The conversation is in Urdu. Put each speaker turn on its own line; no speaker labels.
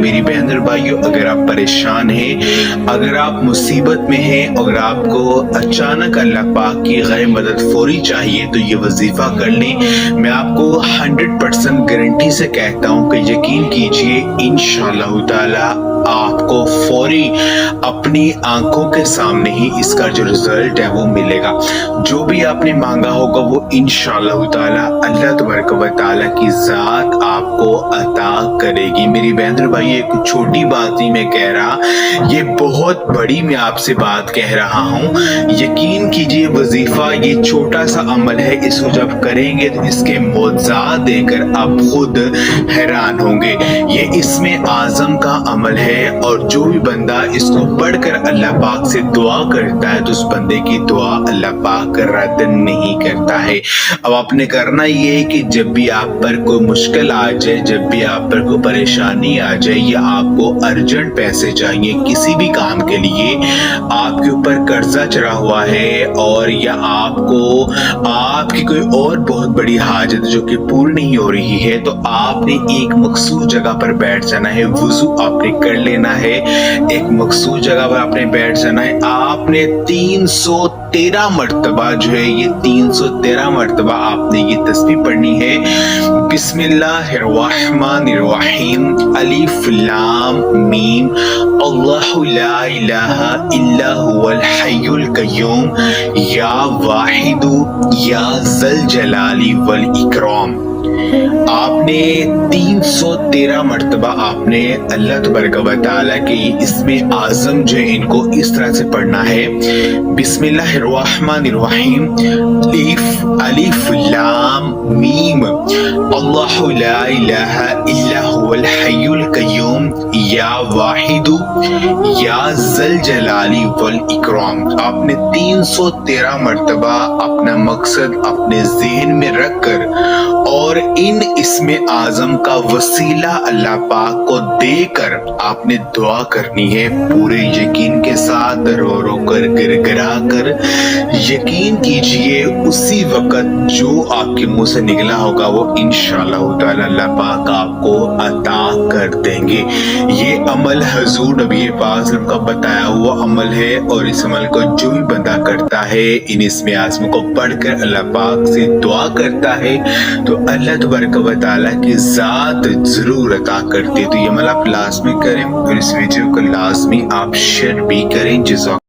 میری بہن اور بھائیوں، اگر آپ پریشان ہیں، اگر آپ مصیبت میں ہیں، اگر آپ کو اچانک اللہ پاک کی غیر مدد فوری چاہیے تو یہ وظیفہ کر لیں۔ میں آپ کو 100% گارنٹی سے کہتا ہوں کہ یقین کیجئے انشاءاللہ تعالی آپ کو فوری اپنی آنکھوں کے سامنے ہی اس کا جو رزلٹ ہے وہ ملے گا۔ جو بھی آپ نے مانگا ہوگا وہ انشاءاللہ تعالی اللہ تبارک و تعالی کی ذات آپ کو عطا کرے گی۔ میری بہن اور بھائی، ایک چھوٹی بات نہیں میں کہہ رہا، یہ بہت بڑی میں آپ سے بات کہہ رہا ہوں۔ یقین کیجئے وظیفہ یہ چھوٹا سا عمل ہے، اس کو جب کریں گے تو اس کے معجزات دیکھ کر آپ خود حیران ہوں گے۔ یہ اسم اعظم کا عمل ہے اور جو بھی بندہ اس کو پڑھ کر اللہ پاک سے دعا کرتا ہے تو اس بندے کی دعا اللہ پاک رد نہیں کرتا ہے۔ اب آپ نے کرنا یہ ہے کہ جب بھی آپ پر کوئی مشکل آ جائے، جب بھی آپ پر کوئی پریشانی آ جائے یا آپ کو ارجنٹ پیسے چاہیے کسی بھی کام کے لیے، آپ کے اوپر قرضہ چڑھا ہوا ہے اور یا آپ کی کوئی اور بہت بڑی حاجت جو کہ پوری نہیں ہو رہی ہے، تو آپ نے ایک مخصوص جگہ پر بیٹھ جانا ہے، وضو آپ نے کر لینا ہے، ایک مخصوص جگہ پر آپ نے بیٹھ جانا ہے۔ آپ نے 313 مرتبہ جو ہے، یہ 313 مرتبہ آپ نے یہ تسبیح پڑھنی ہے۔ بسم اللہ الرحمن الرحیم، الف لام میم، اللہ لا الہ الا هو الحی القیوم، یا واحد یا ذی الجلال والاکرام۔ آپ نے 313 مرتبہ آپ نے اللہ تبارک و تعالیٰ کے اسم اعظم جو ہے ان کو اس طرح سے پڑھنا ہے۔ بسم اللہ الرحمن الرحیم، الف لام میم، اللہ لا الہ الا هو الحی القیوم، یا واحد یا ذی الجلال والاکرام۔ آپ نے 313 مرتبہ اپنا مقصد اپنے ذہن میں رکھ کر اور ان اسم اعظم کا وسیلہ اللہ پاک کو دے کر آپ نے دعا کرنی ہے، پورے یقین کے ساتھ، رو رو کر گر گرا کر۔ یقین کیجئے اسی وقت جو آپ کے منہ سے نکلا ہوگا وہ انشاءاللہ تعالی اللہ پاک آپ کو عطا کر دیں گے۔ یہ عمل حضور نبی پاک کا بتایا ہوا عمل ہے اور اس عمل کو جو بھی بندہ کرتا ہے، ان اسم اعظم کو پڑھ کر اللہ پاک سے دعا کرتا ہے تو اللہ تبارک و تعالیٰ کی ذات ضرور عطا کرتی ہے۔ تو یہ عمل آپ لازمی کریں اور اس ویڈیو کو لازمی آپ شیئر بھی کریں۔ جزاک